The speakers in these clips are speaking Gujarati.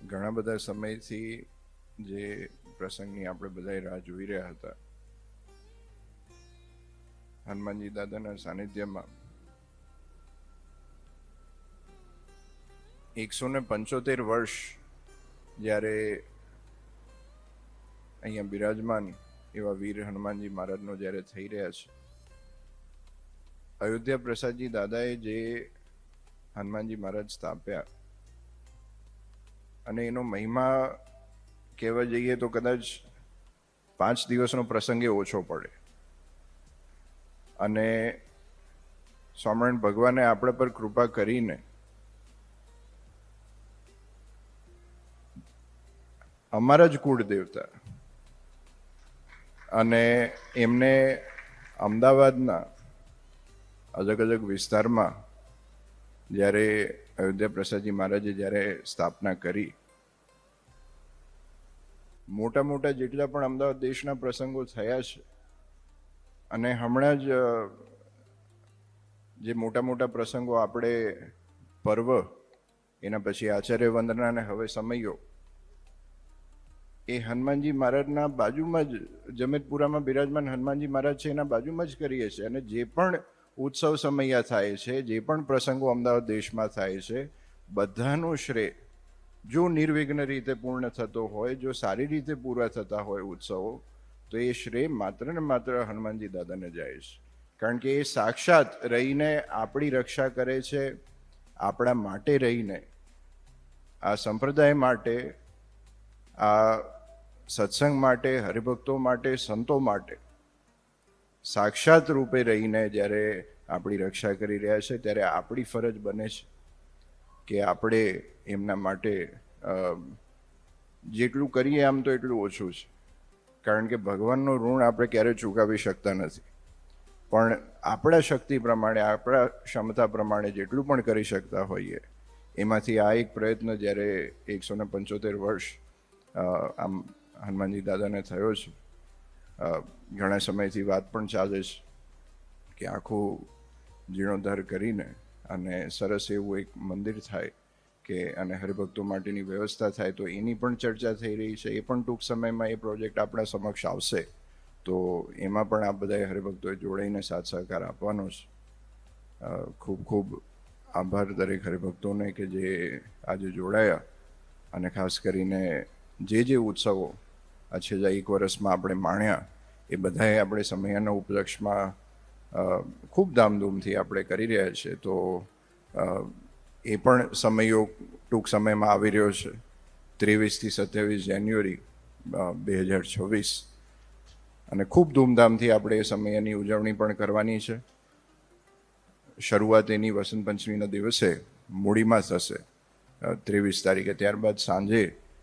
ઘણા બધા સમયથી જે પ્રસંગની આપણે બધા રાહ જોઈ રહ્યા હતા, હનુમાનજી દાદાના સાનિધ્યમાં 175 વર્ષ જ્યારે અહીંયા બિરાજમાન એવા વીર હનુમાનજી મહારાજનો જ્યારે થઈ રહ્યા છે, અયોધ્યા પ્રસાદજી દાદાએ જે હનુમાનજી મહારાજ સ્થાપ્યા અને એનો મહિમા કહેવા જઈએ તો કદાચ 5 દિવસનો પ્રસંગે ઓછો પડે. અને સ્વામિનારાયણ ભગવાને આપણા પર કૃપા કરીને અમારા જ કુળ દેવતા અને એમને અમદાવાદના અલગ અલગ વિસ્તારમાં જ્યારે અયોધ્યા પ્રસાદજી મહારાજે જ્યારે સ્થાપના કરી, મોટા મોટા જેટલા પણ અમદાવાદ દેશના પ્રસંગો થયા છે, અને હમણાં જ જે મોટા મોટા પ્રસંગો આપણે પર્વ, એના પછી આચાર્ય વંદના અને હવે સમયો, એ હનુમાનજી મહારાજના બાજુમાં જ જમેતપુરામાં બિરાજમાન હનુમાનજી મહારાજ છે એના બાજુમાં જ કરીએ છીએ. અને જે પણ ઉત્સવ સમયા થાય છે, જે પણ પ્રસંગો અમદાવાદ દેશમાં થાય છે, બધાનો શ્રેય જો નિર્વિઘ્ન રીતે પૂર્ણ થતો હોય, જો સારી રીતે પૂરા થતા હોય ઉત્સવો, તો એ શ્રેય માત્ર ને માત્ર હનુમાનજી દાદાને જાય છે. કારણ કે એ સાક્ષાત રહીને આપણી રક્ષા કરે છે, આપણા માટે રહીને, આ સંપ્રદાય માટે, આ સત્સંગ માટે, હરિભક્તો માટે, સંતો માટે સાક્ષાત રૂપે રહીને જ્યારે આપણી રક્ષા કરી રહ્યા છે, ત્યારે આપણી ફરજ બને છે કે આપણે એમના માટે જેટલું કરીએ આમ તો એટલું ઓછું છે. કારણ કે ભગવાનનું ઋણ આપણે ક્યારેય ચૂકવી શકતા નથી, પણ આપણા શક્તિ પ્રમાણે, આપણા ક્ષમતા પ્રમાણે જેટલું પણ કરી શકતા હોઈએ, એમાંથી આ એક પ્રયત્ન જ્યારે 175 વર્ષ આમ હનુમાનજી દાદાને થયો છે, ઘણા સમયથી વાત પણ ચાલે છે કે આખું જીર્ણોદ્ધાર કરીને અને સરસ એવું એક મંદિર થાય કે અને હરિભક્તો માટેની વ્યવસ્થા થાય, તો એની પણ ચર્ચા થઈ રહી છે. એ પણ ટૂંક સમયમાં એ પ્રોજેક્ટ આપણા સમક્ષ આવશે, તો એમાં પણ આ બધા હરિભક્તોએ જોડાઈને સાથ સહકાર આપવાનો છે. ખૂબ ખૂબ આભાર દરેક હરિભક્તોને કે જે આજે જોડાયા, અને ખાસ કરીને જે ઉત્સવો આ છેલ્લા 1 વર્ષમાં આપણે માણ્યા, એ બધાએ આપણે સમયાના ઉપલક્ષમાં ખૂબ ધામધૂમથી આપણે કરી રહ્યા છીએ. તો એ પણ સમયો ટૂંક સમયમાં આવી રહ્યો છે, 23 થી 27 જાન્યુઆરી 2026, અને ખૂબ ધૂમધામથી આપણે એ સમયની ઉજવણી પણ કરવાની છે. શરૂઆત એની વસંત પંચમીના દિવસે મૂડીમાં થશે 23 તારીખે, ત્યારબાદ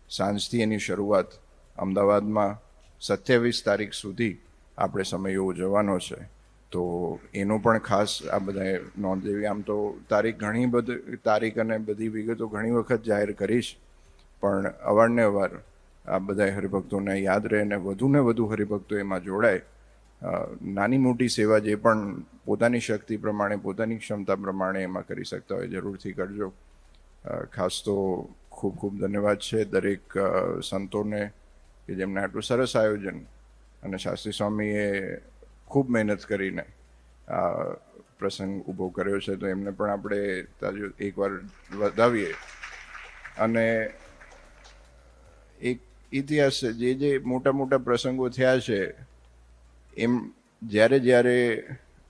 સાંજથી એની શરૂઆત અમદાવાદમાં 27 તારીખ સુધી આપણે સમયો ઉજવવાનો છે. તો એનો પણ ખાસ આ બધાએ નોંધ લેવી. આમ તો તારીખ અને બધી વિગતો ઘણી વખત જાહેર કરીશ, પણ અવારનવાર આ બધા હરિભક્તોને યાદ રહે અને વધુને વધુ હરિભક્તો એમાં જોડાય. નાની મોટી સેવા જે પણ પોતાની શક્તિ પ્રમાણે, પોતાની ક્ષમતા પ્રમાણે એમાં કરી શકતા હોય, જરૂરથી કરજો. ખાસ તો ખૂબ ખૂબ ધન્યવાદ છે દરેક સંતોને કે જેમને આટલું સરસ આયોજન, અને શાસ્ત્રી સ્વામીએ ખૂબ મહેનત કરીને આ પ્રસંગ ઊભો કર્યો છે, તો એમને પણ આપણે એકવાર વધાવીએ. અને એક ઇતિહાસ છે, જે મોટા મોટા પ્રસંગો થયા છે, એમ જ્યારે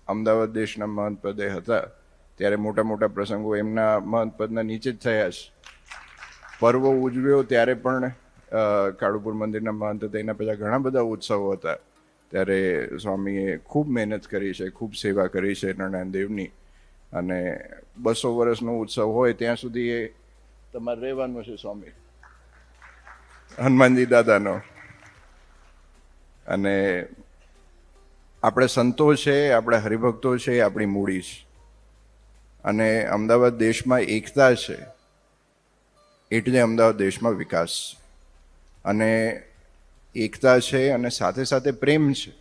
અમદાવાદ દેશના મહંત પદે હતા, ત્યારે મોટા મોટા પ્રસંગો એમના મહંત પદના નીચે જ થયા છે. પર્વો ઉજવ્યો ત્યારે પણ કાળુપુર મંદિરના મહંત હતા, એના પહેલાં ઘણા બધા ઉત્સવો હતા, ત્યારે સ્વામીએ ખૂબ મહેનત કરી છે, ખૂબ સેવા કરી છે નારાયણ દેવની. અને 200 વર્ષનો ઉત્સવ હોય ત્યાં સુધી એ તમારે રહેવાનું છે સ્વામી હનુમાનજી દાદાનો. અને આપણે સંતો છે, આપણા હરિભક્તો છે, આપણી મૂડી છે. અને અમદાવાદ દેશમાં એકતા છે, એટલે અમદાવાદ દેશમાં વિકાસ છે. અને એકતા છે અને સાથે સાથે પ્રેમ છે.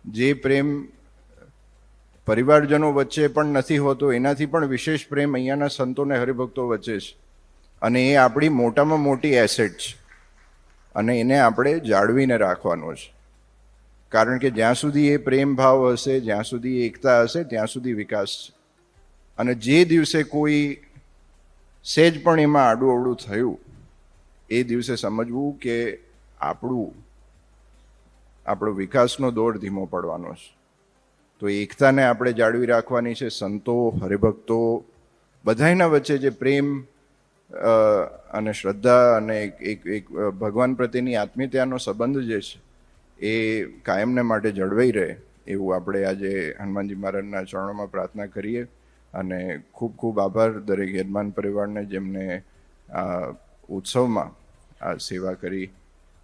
જે પ્રેમ પરિવારજનો વચ્ચે પણ નથી હોતો, એનાથી પણ વિશેષ પ્રેમ અહીંયાના સંતો અને હરિભક્તો વચ્ચે છે. અને એ આપણી મોટામાં મોટી એસેટ છે અને એને આપણે જાળવીને રાખવાનો છે. કારણ કે જ્યાં સુધી એ પ્રેમ ભાવ હશે, જ્યાં સુધી એકતા હશે, ત્યાં સુધી વિકાસ છે. અને જે દિવસે કોઈ સહેજ પણ એમાં આડું અવળું થયું, એ દિવસે સમજવું કે આપણો વિકાસનો દોર ધીમો પડવાનો છે. તો એકતાને આપણે જાળવી રાખવાની છે. સંતો, હરિભક્તો બધાયના વચ્ચે જે પ્રેમ અને શ્રદ્ધા અને એક ભગવાન પ્રત્યેની આત્મીયતાનો સંબંધ જે છે એ કાયમને માટે જળવાઈ રહે એવું આપણે આજે હનુમાનજી મહારાજના ચરણોમાં પ્રાર્થના કરીએ. અને ખૂબ ખૂબ આભાર દરેક યજમાન પરિવારને જેમને આ ઉત્સવમાં આ સેવા કરી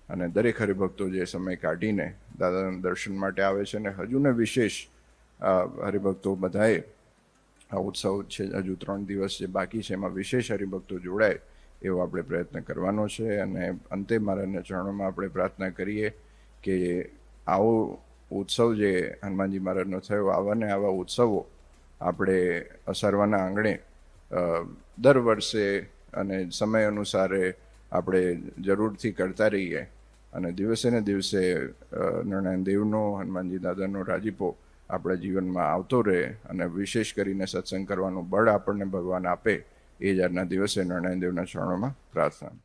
અને દરેક હરિભક્તો જે સમય કાઢીને દાદાના દર્શન માટે આવે છે. અને હજુને વિશેષ હરિભક્તો બધાએ આ ઉત્સવ છે, હજુ 3 દિવસ જે બાકી છે એમાં વિશેષ હરિભક્તો જોડાય એવો આપણે પ્રયત્ન કરવાનો છે. અને અંતે મહારાજના ચરણોમાં આપણે પ્રાર્થના કરીએ કે આવો ઉત્સવ જે હનુમાનજી મહારાજનો થયો, આવા ઉત્સવો આપણે અસારવાના આંગણે દર વર્ષે અને સમય અનુસારે આપણે જરૂરથી કરતા રહીએ. અને દિવસે ને દિવસે નારાયણ દેવનો, હનુમાનજી દાદાનો રાજીપો આપણા જીવનમાં આવતો રહે અને વિશેષ કરીને સત્સંગ કરવાનું બળ આપણને ભગવાન આપે એ જ આજના દિવસે નારાયણ દેવના ચરણોમાં પ્રાર્થના.